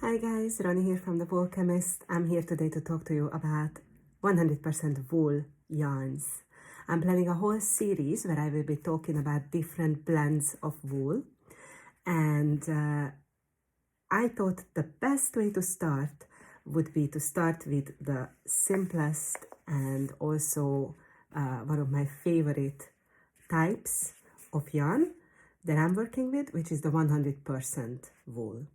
Hi guys, Roni here from the Woolchemist. I'm here today to talk to you about 100% wool yarns. I'm planning a whole series where I will be talking about different blends of wool, and I thought the best way to start would be to start with the simplest and also one of my favorite types of yarn that I'm working with, which is the 100% wool.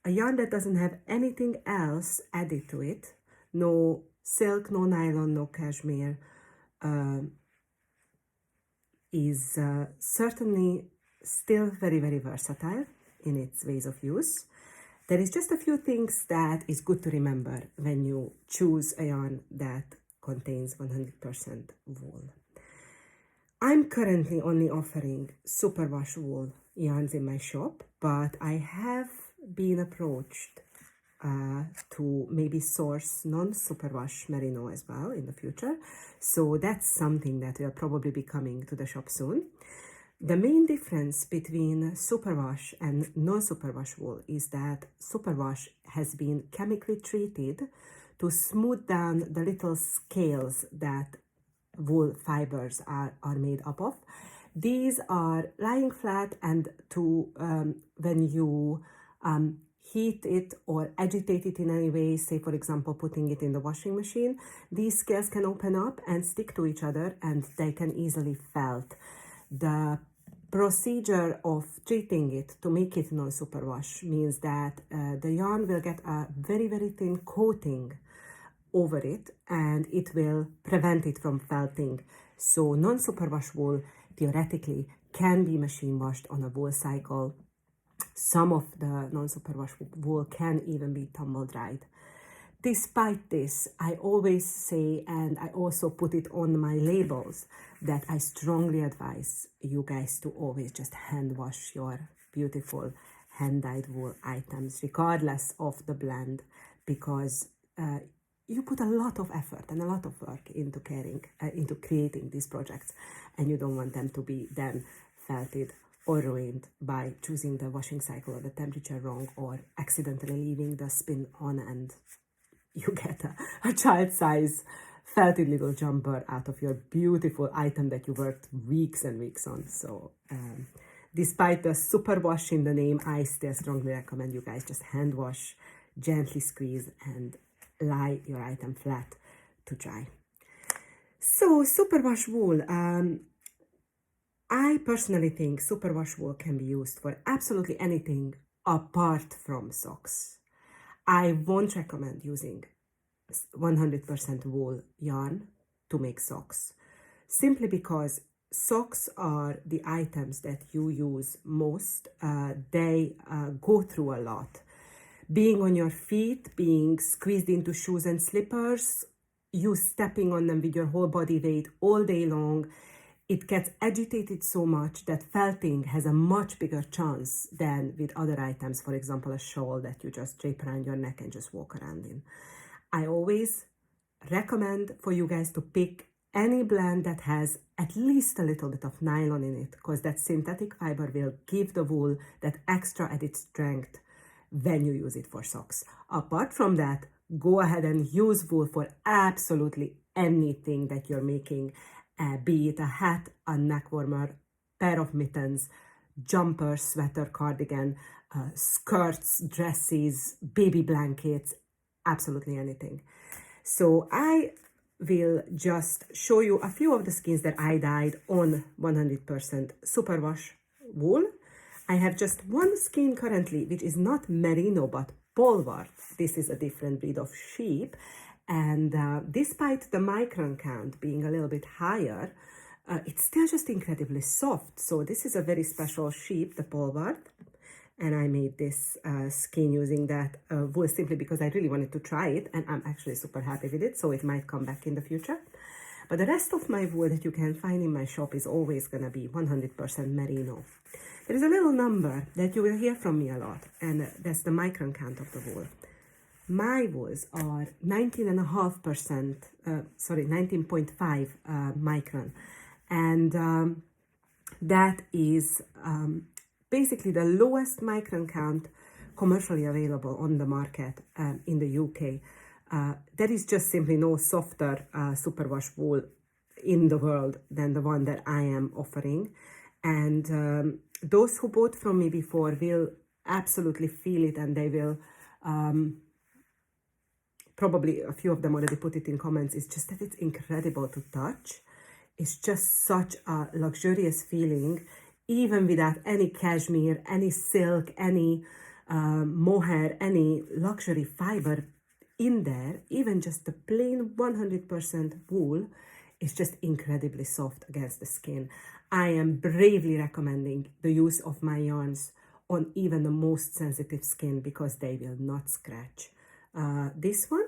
A yarn that doesn't have anything else added to it, no silk, no nylon, no cashmere, is certainly still very, very versatile in its ways of use. There is just a few things that is good to remember when you choose a yarn that contains 100% wool. I'm currently only offering superwash wool yarns in my shop, but I have been approached to maybe source non-superwash merino as well in the future. So that's something that will probably be coming to the shop soon. The main difference between superwash and non-superwash wool is that superwash has been chemically treated to smooth down the little scales that wool fibers are made up of. These are lying flat, and when you heat it or agitate it in any way, say for example putting it in the washing machine, these scales can open up and stick to each other and they can easily felt. The procedure of treating it to make it non-superwash means that the yarn will get a very, very thin coating over it and it will prevent it from felting. So non-superwash wool theoretically can be machine washed on a wool cycle. Some of the non-superwash wool can even be tumble dried. Despite this, I always say, and I also put it on my labels, that I strongly advise you guys to always just hand wash your beautiful hand-dyed wool items, regardless of the blend, because you put a lot of effort and a lot of work into creating these projects, and you don't want them to be then felted or ruined by choosing the washing cycle or the temperature wrong, or accidentally leaving the spin on and you get a child-size felted little jumper out of your beautiful item that you worked weeks and weeks on. So despite the superwash in the name, I still strongly recommend you guys just hand wash, gently squeeze, and lie your item flat to dry. So superwash wool, I personally think superwash wool can be used for absolutely anything apart from socks. I won't recommend using 100% wool yarn to make socks, simply because socks are the items that you use most. They go through a lot. Being on your feet, being squeezed into shoes and slippers, you stepping on them with your whole body weight all day long, it gets agitated so much that felting has a much bigger chance than with other items, for example, a shawl that you just drape around your neck and just walk around in. I always recommend for you guys to pick any blend that has at least a little bit of nylon in it, because that synthetic fiber will give the wool that extra added strength when you use it for socks. Apart from that, go ahead and use wool for absolutely anything that you're making, be it a hat, a neck warmer, pair of mittens, jumper, sweater, cardigan, skirts, dresses, baby blankets, absolutely anything. So I will just show you a few of the skeins that I dyed on 100% superwash wool. I have just one skein currently, which is not merino but polwart. This is a different breed of sheep, and despite the micron count being a little bit higher, it's still just incredibly soft. So this is a very special sheep, the polwart, and I made this skein using that wool simply because I really wanted to try it, and I'm actually super happy with it, so it might come back in the future. But the rest of my wool that you can find in my shop is always going to be 100% merino. There is a little number that you will hear from me a lot, and that's the micron count of the wool. My wools are 19.5 micron, and that is basically the lowest micron count commercially available on the market in the UK. There is just simply no softer superwash wool in the world than the one that I am offering. And those who bought from me before will absolutely feel it, and they will probably, a few of them already put it in comments. It's just that it's incredible to touch. It's just such a luxurious feeling, even without any cashmere, any silk, any mohair, any luxury fiber in there. Even just the plain 100% wool is just incredibly soft against the skin. I am bravely recommending the use of my yarns on even the most sensitive skin because they will not scratch. This one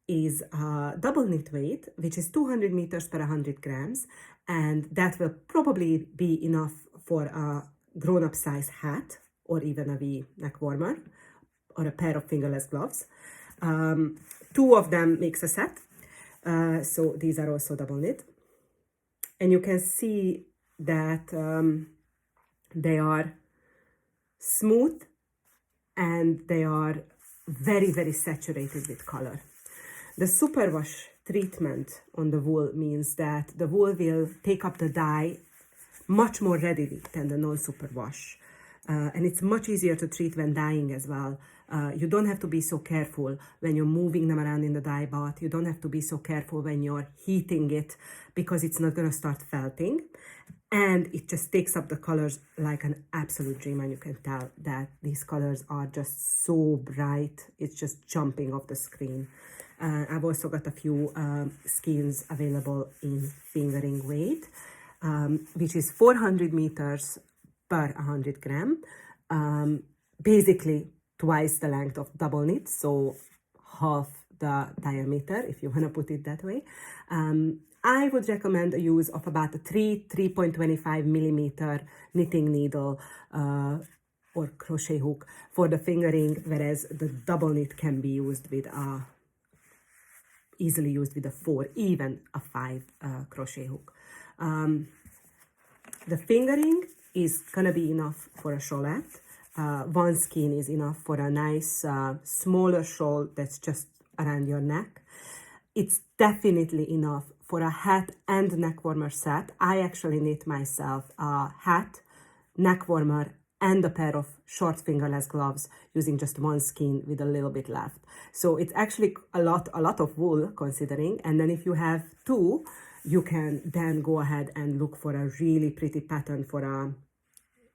is double knit weight, which is 200 meters per 100 grams, and that will probably be enough for a grown-up size hat or even a V neck warmer or a pair of fingerless gloves. Two of them makes a set, so these are also double knit, and you can see that they are smooth and they are very, very saturated with color. The superwash treatment on the wool means that the wool will take up the dye much more readily than the non-superwash. And it's much easier to treat when dyeing as well. You don't have to be so careful when you're moving them around in the dye bath. You don't have to be so careful when you're heating it because it's not going to start felting. And it just takes up the colors like an absolute dream, and you can tell that these colors are just so bright. It's just jumping off the screen. I've also got a few skeins available in fingering weight, which is 400 meters per 100 gram. Basically twice the length of double knit, so half the diameter, if you want to put it that way. I would recommend a use of about a 3.25 millimeter knitting needle or crochet hook for the fingering, whereas the double knit can be used with easily used with a 4, even a 5 crochet hook. The fingering is gonna be enough for a shawlette. One skein is enough for a nice smaller shawl that's just around your neck. It's definitely enough for a hat and neck warmer set. I actually knit myself a hat, neck warmer, and a pair of short fingerless gloves using just one skein with a little bit left. So it's actually a lot of wool considering. And then if you have two, you can then go ahead and look for a really pretty pattern for a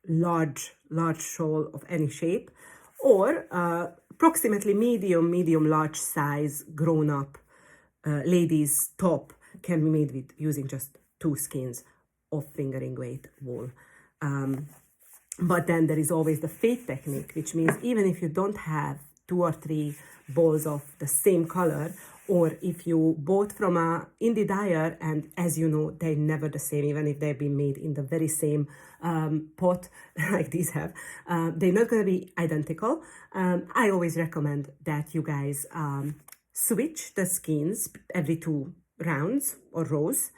large shawl of any shape, or approximately medium large size grown up ladies top can be made with using just 2 skeins of fingering weight wool. But then there is always the fade technique, which means even if you don't have 2 or 3 balls of the same color, or if you bought from a indie dyer, and as you know, they're never the same, even if they've been made in the very same pot like these have, they're not going to be identical. I always recommend that you guys switch the skeins every 2 rounds or rows,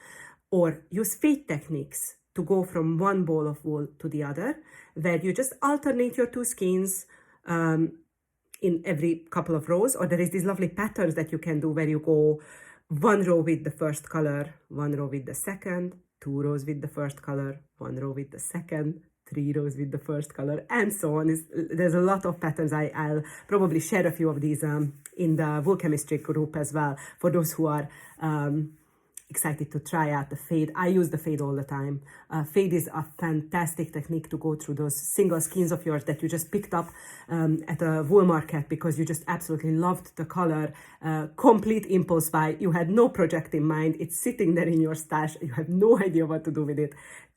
or use fade techniques to go from one ball of wool to the other, where you just alternate your 2 skeins in every couple of rows. Or there is these lovely patterns that you can do where you go 1 row with the first color, 1 row with the second, 2 rows with the first color, 1 row with the second, 3 rows with the first color, and so on. There's a lot of patterns. I'll probably share a few of these in the Woolchemist group as well, for those who are excited to try out the fade. I use the fade all the time. Fade is a fantastic technique to go through those single skeins of yours that you just picked up at a wool market because you just absolutely loved the color. Complete impulse buy. You had no project in mind. It's sitting there in your stash. You have no idea what to do with it.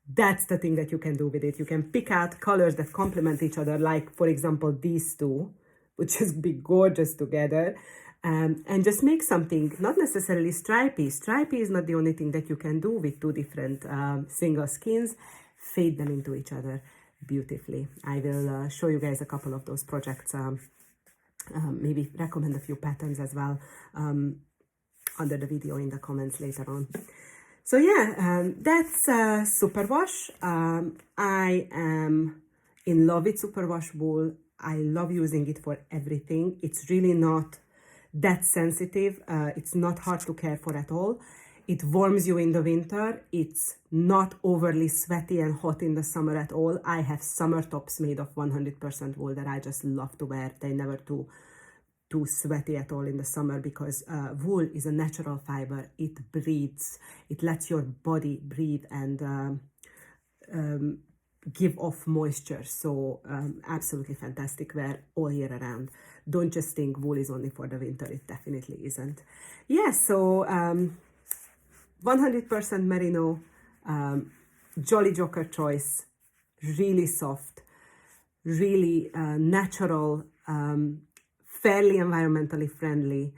That's the thing that you can do with it. You can pick out colors that complement each other, like, for example, these two, which just be gorgeous together. And just make something, not necessarily stripy. Stripy is not the only thing that you can do with 2 different single skeins. Fade them into each other beautifully. I will show you guys a couple of those projects, maybe recommend a few patterns as well under the video in the comments later on. So yeah, that's superwash. I am in love with superwash wool. I love using it for everything. It's really not that sensitive. It's not hard to care for at all. It warms you in the winter. It's not overly sweaty and hot in the summer at all. I have summer tops made of 100% wool that I just love to wear. They're never too sweaty at all in the summer, because wool is a natural fiber. It breathes. It lets your body breathe and give off moisture. So absolutely fantastic wear all year around. Don't just think wool is only for the winter. It definitely isn't. Yeah, so 100% merino, Jolly Joker choice, really soft, really natural, fairly environmentally friendly,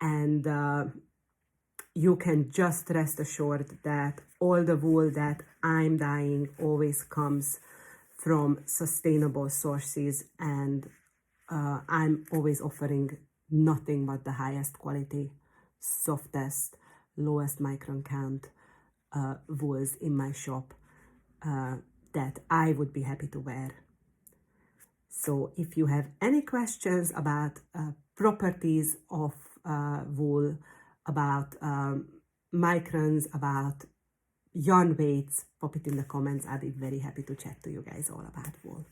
and you can just rest assured that all the wool that I'm dyeing always comes from sustainable sources, and I'm always offering nothing but the highest quality, softest, lowest micron count wools in my shop that I would be happy to wear. So if you have any questions about properties of wool, about microns, about yarn weights, pop it in the comments. I'll be very happy to chat to you guys all about wool.